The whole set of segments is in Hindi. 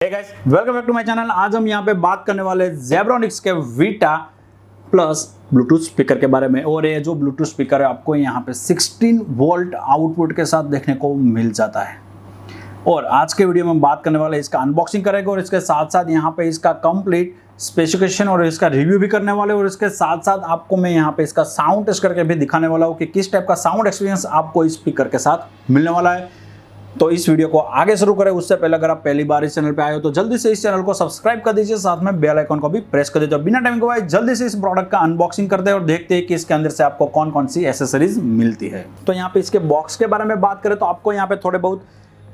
Hey guys, welcome back to my channel. आज हम यहाँ पे बात करने वाले जेब्रोनिक्स के वीटा प्लस ब्लूटूथ स्पीकर के बारे में। और ये जो ब्लूटूथ स्पीकर है आपको यहाँ पे 16 वोल्ट आउटपुट के साथ देखने को मिल जाता है। और आज के वीडियो में हम बात करने वाले इसका अनबॉक्सिंग करेंगे और इसके साथ साथ यहाँ पे इसका कंप्लीट स्पेसिफिकेशन और इसका रिव्यू भी करने वाले। और इसके साथ साथ आपको मैं यहाँ पे इसका साउंड टेस्ट करके भी दिखाने वाला हूँ कि किस टाइप का साउंड एक्सपीरियंस आपको इस स्पीकर के साथ मिलने वाला है। तो इस वीडियो को आगे शुरू करें उससे पहले अगर आप पहली बार इस चैनल पे आए हो तो जल्दी से इस चैनल को सब्सक्राइब कर दीजिए, साथ में बेल आइकन को भी प्रेस कर दीजिए। तो बिना टाइम गवाए जल्दी से इस प्रोडक्ट का अनबॉक्सिंग करते हैं और देखते हैं कि इसके अंदर से आपको कौन कौन सी एसेसरीज मिलती है। तो यहाँ पे इसके बॉक्स के बारे में बात करें तो आपको यहाँ पे थोड़े बहुत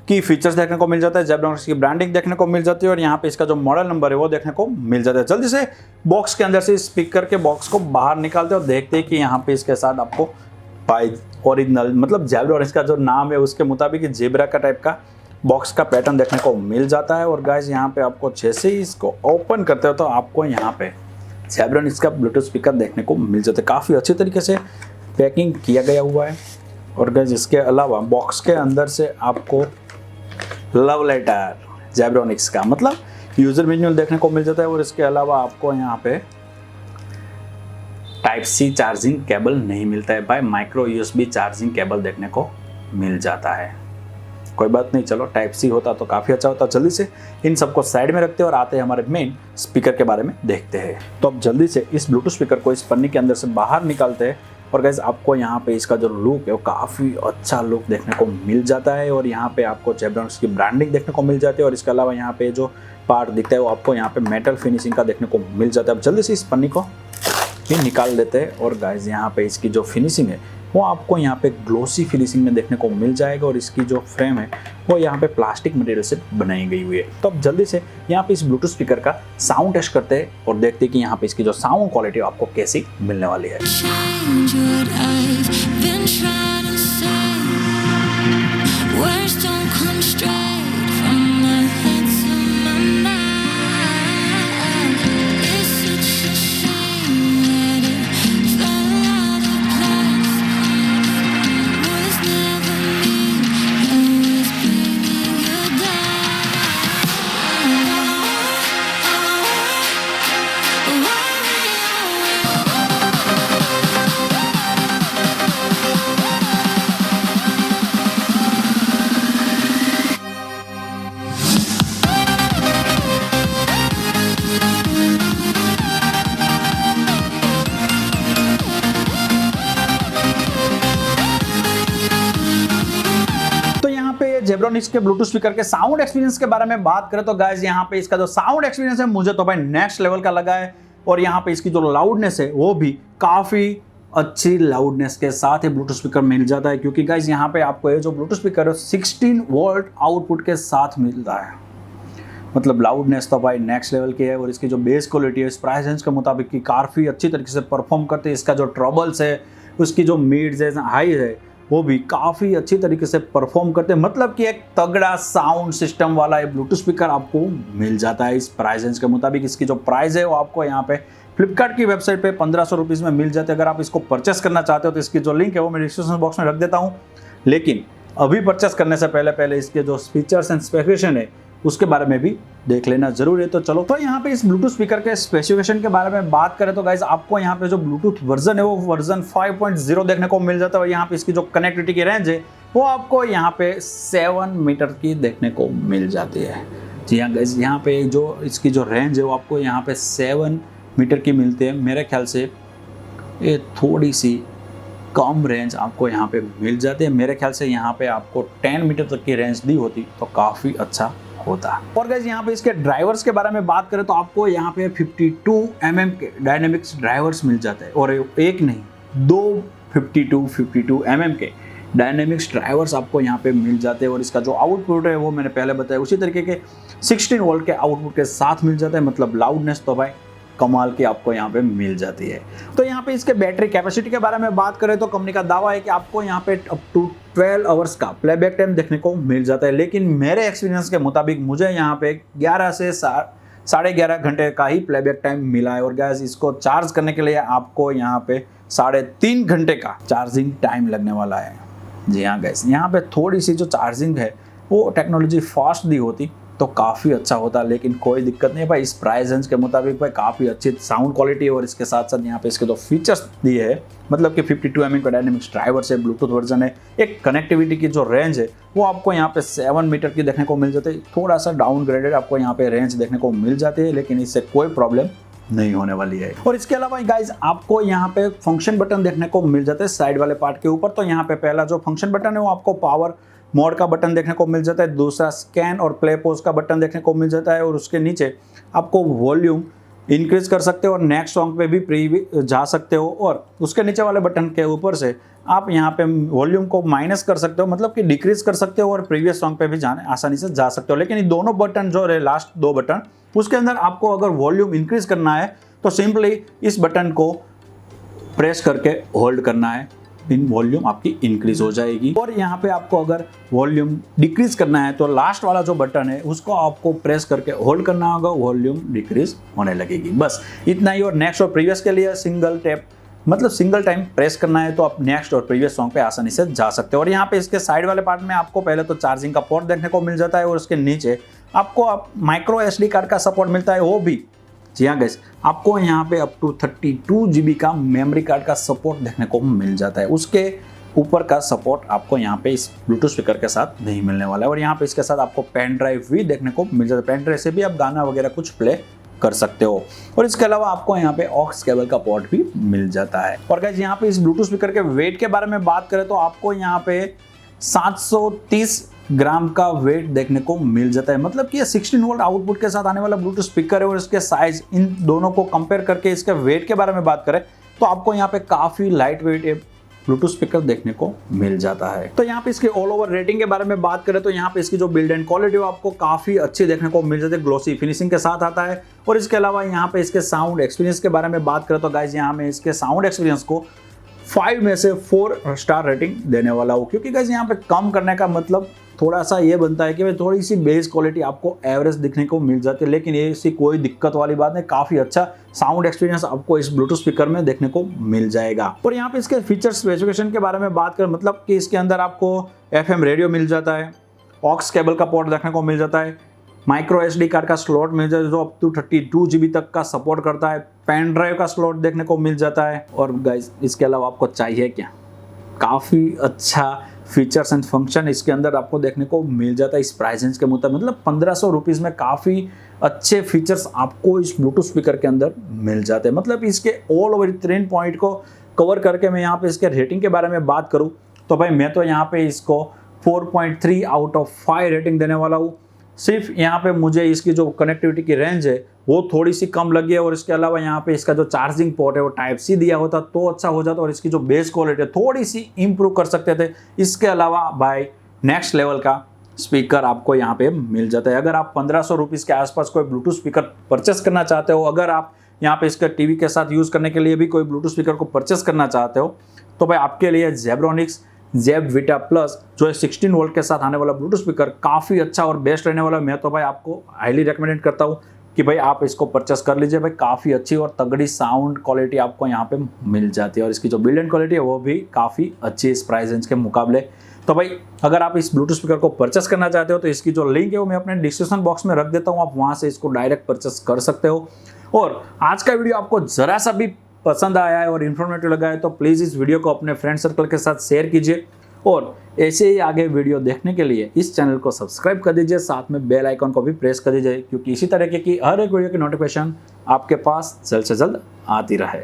की फीचर्स देखने को मिल जाता है, जेब्रोनिक्स की ब्रांडिंग देखने को मिल जाती है और यहाँ पे इसका जो मॉडल नंबर है वो देखने को मिल जाता है। जल्दी से बॉक्स के अंदर से स्पीकर के बॉक्स को बाहर निकालते हैं और देखते हैं कि यहाँ पे इसके साथ आपको बाय ओरिजिनल मतलब जेब्रोनिक्स का जो नाम है उसके मुताबिक जेब्रा का टाइप का बॉक्स का पैटर्न देखने को मिल जाता है। और गाइस यहाँ पे आपको जैसे ही इसको ओपन करते हो तो आपको यहाँ पे जेब्रोनिक्स का ब्लूटूथ स्पीकर देखने को मिल जाता है। काफ़ी अच्छी तरीके से पैकिंग किया गया हुआ है। और गाइस इसके अलावा बॉक्स के अंदर से आपको लव लेटर जेब्रोनिक्स का मतलब यूजर मैनुअल देखने को मिल जाता है। और इसके अलावा आपको यहाँ पे टाइप सी चार्जिंग केबल नहीं मिलता है भाई, माइक्रो यूएसबी चार्जिंग केबल देखने को मिल जाता है। कोई बात नहीं, चलो टाइप सी होता तो काफ़ी अच्छा होता। जल्दी से इन सबको साइड में रखते हैं और आते हैं हमारे मेन स्पीकर के बारे में देखते हैं। तो अब जल्दी से इस ब्लूटूथ स्पीकर को इस पन्नी के अंदर से बाहर निकालते हैं। और गाइस आपको यहाँ पे इसका जो लुक है वो काफ़ी अच्छा लुक देखने को मिल जाता है। और यहाँ पे आपको जेब्रोनिक्स की ब्रांडिंग देखने को मिल जाती है। और इसके अलावा यहाँ पे जो पार्ट दिखता है वो आपको यहाँ पे मेटल फिनिशिंग का देखने को मिल जाता है। अब जल्दी से इस पन्नी को भी निकाल देते हैं। और गाइस यहाँ पे इसकी जो फिनिशिंग है वो आपको यहाँ पे ग्लोसी फिनिशिंग में देखने को मिल जाएगा। और इसकी जो फ्रेम है वो यहाँ पे प्लास्टिक मटेरियल से बनाई गई हुई है। तो अब जल्दी से यहाँ पे इस ब्लूटूथ स्पीकर का साउंड टेस्ट करते हैं और देखते हैं कि यहाँ पे इसकी जो साउंड क्वालिटी आपको कैसी मिलने वाली है। जेब्रोनिक्स के ब्लूटूथ स्पीकर के साउंड एक्सपीरियंस के बारे में बात करें तो गाइस यहाँ पे इसका जो साउंड एक्सपीरियंस है मुझे तो भाई नेक्स्ट लेवल का लगा है। और यहाँ पे इसकी जो लाउडनेस है वो भी काफ़ी अच्छी लाउडनेस के साथ ही ब्लूटूथ स्पीकर मिल जाता है। क्योंकि गाइस यहाँ पे आपको ये जो ब्लूटूथ स्पीकर है 16 वोल्ट आउटपुट के साथ मिलता है। मतलब लाउडनेस तो भाई नेक्स्ट लेवल की है। और इसकी जो बेस क्वालिटी है इस प्राइस रेंज के मुताबिक की काफ़ी अच्छी तरीके से परफॉर्म करते हैं। इसका जो ट्रबल्स है उसकी जो मिड्स है हाई है वो भी काफ़ी अच्छी तरीके से परफॉर्म करते हैं। मतलब कि एक तगड़ा साउंड सिस्टम वाला ये ब्लूटूथ स्पीकर आपको मिल जाता है इस प्राइस रेंज के मुताबिक। इसकी जो प्राइस है वो आपको यहाँ पे फ्लिपकार्ट की वेबसाइट पे 1500 रुपीज़ में मिल जाते हैं। अगर आप इसको परचेस करना चाहते हो तो इसकी जो लिंक है वो मैं डिस्क्रिप्शन बॉक्स में रख देता हूँ। लेकिन अभी परचेस करने से पहले इसके जो फीचर्स एंड स्पेसिफिकेशन है उसके बारे में भी देख लेना जरूरी है। तो चलो तो यहाँ पे इस ब्लूटूथ स्पीकर के स्पेसिफिकेशन के बारे में बात करें तो गाइस आपको यहाँ पे जो ब्लूटूथ वर्जन है वो वर्जन 5.0 देखने को मिल जाता है। और यहाँ पे इसकी जो कनेक्टिविटी की रेंज है वो आपको यहाँ पे 7 मीटर की देखने को मिल जाती है। जी हाँ गाइस, यहाँ पे जो इसकी जो रेंज है वो आपको यहाँ पे 7 मीटर की मिलती है। मेरे ख्याल से ये थोड़ी सी कम रेंज आपको यहाँ पे मिल जाती है। मेरे ख्याल से यहाँ पे आपको 10 मीटर तक की रेंज दी होती तो काफ़ी अच्छा होता। और गाइस यहाँ पे इसके ड्राइवर्स के बारे में बात करें तो आपको यहाँ पे 52 mm के डायनेमिक्स ड्राइवर्स मिल जाते हैं। और एक नहीं 2 52 mm के डायनेमिक्स ड्राइवर्स आपको यहाँ पे मिल जाते हैं। और इसका जो आउटपुट है वो मैंने पहले बताया उसी तरीके के 16 वोल्ट के आउटपुट के साथ मिल जाता है। मतलब लाउडनेस तो भाई कमाल की आपको यहाँ पे मिल जाती है। तो यहाँ पे इसके बैटरी कैपेसिटी के बारे में बात करें तो कंपनी का दावा है कि आपको यहाँ पे अप टू 12 आवर्स का प्लेबैक टाइम देखने को मिल जाता है। लेकिन मेरे एक्सपीरियंस के मुताबिक मुझे यहाँ पे 11 से 11.5 घंटे का ही प्लेबैक टाइम मिला है। और गैस इसको चार्ज करने के लिए आपको यहाँ पे 3.5 घंटे का चार्जिंग टाइम लगने वाला है। जी हाँ गैस, यहाँ पे थोड़ी सी जो चार्जिंग है वो टेक्नोलॉजी फास्ट दी होती तो काफ़ी अच्छा होता, लेकिन कोई दिक्कत नहीं भाई, इस प्राइस रेंज के मुताबिक भाई काफ़ी अच्छी साउंड क्वालिटी और इसके साथ साथ यहाँ पे इसके जो फीचर्स दिए है, मतलब कि 52 mm का डायनेमिक्स ड्राइवर से ब्लूटूथ वर्जन है। एक कनेक्टिविटी की जो रेंज है वो आपको यहाँ पे 7 मीटर की देखने को मिल जाती है। थोड़ा सा डाउनग्रेडेड आपको यहाँ पे रेंज देखने को मिल जाती है, लेकिन इससे कोई प्रॉब्लम नहीं होने वाली है। और इसके अलावा गाइज आपको यहाँ पे फंक्शन बटन देखने को मिल जाते हैं साइड वाले पार्ट के ऊपर। तो यहाँ पे पहला जो फंक्शन बटन है वो आपको पावर मोड का बटन देखने को मिल जाता है, दूसरा स्कैन और प्ले पॉज का बटन देखने को मिल जाता है, और उसके नीचे आपको वॉल्यूम इंक्रीज कर सकते हो और नेक्स्ट सॉन्ग पे भी जा सकते हो, और उसके नीचे वाले बटन के ऊपर से आप यहाँ पे वॉल्यूम को माइनस कर सकते हो, मतलब कि डिक्रीज कर सकते हो, और प्रीवियस सॉन्ग पे भी आसानी से जा सकते हो। लेकिन ये दोनों बटन जो है लास्ट 2 बटन, उसके अंदर आपको अगर वॉल्यूम इंक्रीज करना है तो सिंपली इस बटन को प्रेस करके होल्ड करना है, इन वॉल्यूम आपकी इंक्रीज हो जाएगी। और यहाँ पे आपको अगर वॉल्यूम डिक्रीज करना है तो लास्ट वाला जो बटन है उसको आपको प्रेस करके होल्ड करना होगा, वॉल्यूम डिक्रीज होने लगेगी। बस इतना ही। और नेक्स्ट और प्रीवियस के लिए सिंगल टैप, मतलब सिंगल टाइम प्रेस करना है तो आप नेक्स्ट और प्रीवियस सॉन्ग पे आसानी से जा सकते हो। और यहाँ पे इसके साइड वाले पार्ट में आपको पहले तो चार्जिंग का पोर्ट देखने को मिल जाता है, और उसके नीचे आपको माइक्रो SD कार्ड का सपोर्ट मिलता है, वो भी जी हाँ गाइस, आपको यहाँ पे अप टू 32 GB का मेमोरी कार्ड का सपोर्ट देखने को मिल जाता है। उसके ऊपर का सपोर्ट आपको यहाँ पे इस ब्लूटूथ स्पीकर के साथ नहीं मिलने वाला है। और यहाँ पे इसके साथ आपको पेन ड्राइव भी देखने को मिल जाता है, पेन ड्राइव से भी आप गाना वगैरह कुछ प्ले कर सकते हो। और इसके अलावा आपको यहाँ पे ऑक्स केबल का पोर्ट भी मिल जाता है। और गाइस यहाँ पे इस ब्लूटूथ स्पीकर के वेट के बारे में बात करें तो आपको यहाँ पे 730 ग्राम का वेट देखने को मिल जाता है, मतलब कि ये 16 वोल्ट आउटपुट के साथ आने वाला ब्लूटूथ स्पीकर है। और इसके साइज, इन दोनों को कंपेयर करके इसके वेट के बारे में बात करें तो आपको यहाँ पे काफी लाइट वेट ब्लूटूथ स्पीकर देखने को मिल जाता है। तो यहाँ पे इसके ऑल ओवर रेटिंग के बारे में बात करें तो यहाँ पे इसकी जो बिल्ड एंड क्वालिटी है आपको काफी अच्छी देखने को मिल जाती है, ग्लोसी फिनिशिंग के साथ आता है। और इसके अलावा यहाँ पे इसके साउंड एक्सपीरियंस के बारे में बात करें तो गाइज यहाँ में इसके साउंड एक्सपीरियंस को 5 में से 4 स्टार रेटिंग देने वाला हूँ, क्योंकि गाइस यहाँ पे कम करने का मतलब थोड़ा सा ये बनता है कि भाई थोड़ी सी बेस क्वालिटी आपको एवरेज दिखने को मिल जाती है, लेकिन ये सी कोई दिक्कत वाली बात नहीं। काफ़ी अच्छा साउंड एक्सपीरियंस आपको इस ब्लूटूथ स्पीकर में देखने को मिल जाएगा। और यहाँ पे इसके फीचर स्पेसिफिकेशन के बारे में बात करें, मतलब कि इसके अंदर आपको FM रेडियो मिल जाता है, ऑक्स केबल का पोर्ट देखने को मिल जाता है, माइक्रो SD कार्ड का स्लॉट मिल जाता है जो अप टू 32 GB तक का सपोर्ट करता है, पेन ड्राइव का स्लॉट देखने को मिल जाता है। और गाइस इसके अलावा आपको चाहिए क्या, काफ़ी अच्छा फीचर्स एंड फंक्शन इसके अंदर आपको देखने को मिल जाता है इस प्राइस रेंज के मुताबिक। मतलब 1500 रुपीज़ में काफ़ी अच्छे फीचर्स आपको इस ब्लूटूथ स्पीकर के अंदर मिल जाते हैं। मतलब इसके ऑल ओवर 3 पॉइंट को कवर करके मैं यहाँ पे इसके रेटिंग के बारे में बात करूँ तो भाई मैं तो यहाँ पे इसको 4.3 आउट ऑफ 5 रेटिंग देने वाला हूँ। सिर्फ यहाँ पे मुझे इसकी जो कनेक्टिविटी की रेंज है वो थोड़ी सी कम लगी है, और इसके अलावा यहाँ पे इसका जो चार्जिंग पोर्ट है वो टाइप C दिया होता तो अच्छा हो जाता, और इसकी जो बेस क्वालिटी है थोड़ी सी इंप्रूव कर सकते थे। इसके अलावा भाई नेक्स्ट लेवल का स्पीकर आपको यहाँ पे मिल जाता है। अगर आप 1500 रुपीज़ के आसपास कोई ब्लूटूथ स्पीकर परचेस करना चाहते हो, अगर आप यहाँ पे इसका टीवी के साथ यूज़ करने के लिए भी कोई ब्लूटूथ स्पीकर को परचेस करना चाहते हो तो भाई आपके लिए Zebronics Zeb-Vita Plus जो है 16 वोल्ट के साथ आने वाला ब्लूटूथ स्पीकर काफ़ी अच्छा और बेस्ट रहने वाला। मैं तो भाई आपको हाईली रिकमेंड करता हूँ कि भाई आप इसको परचेस कर लीजिए। भाई काफ़ी अच्छी और तगड़ी साउंड क्वालिटी आपको यहाँ पे मिल जाती है, और इसकी जो बिल्ड एंड क्वालिटी है वो भी काफ़ी अच्छी इस प्राइस रेंज के मुकाबले। तो भाई अगर आप इस ब्लूटूथ स्पीकर को परचेस करना चाहते हो तो इसकी जो लिंक है वो मैं अपने डिस्क्रिप्शन बॉक्स में रख देता हूँ, आप वहाँ से इसको डायरेक्ट परचेस कर सकते हो। और आज का वीडियो आपको ज़रा सा भी पसंद आया है और इन्फॉर्मेटिव लगा है तो प्लीज़ इस वीडियो को अपने फ्रेंड सर्कल के साथ शेयर कीजिए, और ऐसे ही आगे वीडियो देखने के लिए इस चैनल को सब्सक्राइब कर दीजिए, साथ में बेल आइकन को भी प्रेस कर दीजिए, क्योंकि इसी तरीके की हर एक वीडियो की नोटिफिकेशन आपके पास जल्द से जल्द आती रहे।